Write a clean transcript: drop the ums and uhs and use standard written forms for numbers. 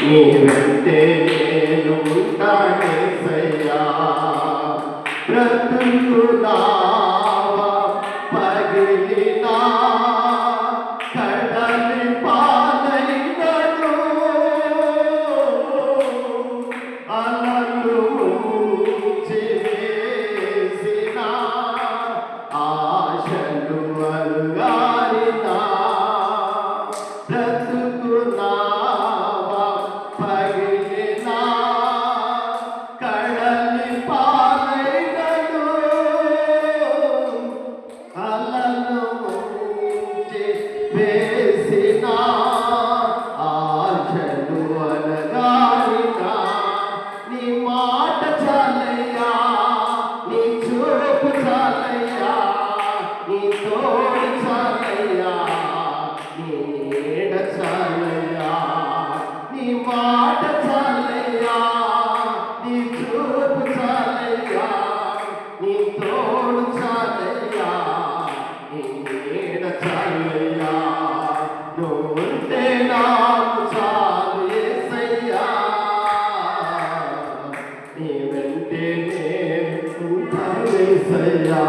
నీ వెంటే నేను ఉంటానేసయ్యా బ్రతుకునా పగిలినా కడలి పాలైనను అలలు చేసిన ఆశలు అలుగారినా బ్రతుకునా పగిలినా కడలి పాలైనను అలలు వేసిన ఆశలు అలగారినా నీ మాట చాలయ్యా నీ చూపు చాలయ్యా నీ తోడు చాలయ్యా నీ నీడ చాలయ్యా నీ మాట చాలయ్యా నీ చూపు చాలయ్యా నీ తోడు చాలయ్యా నీ నీడ చాలయ్యా నువ్వుంటే నాకు చాలు యేసయ్యా నీ వెంటే నేను ఉంటాను యేసయ్యా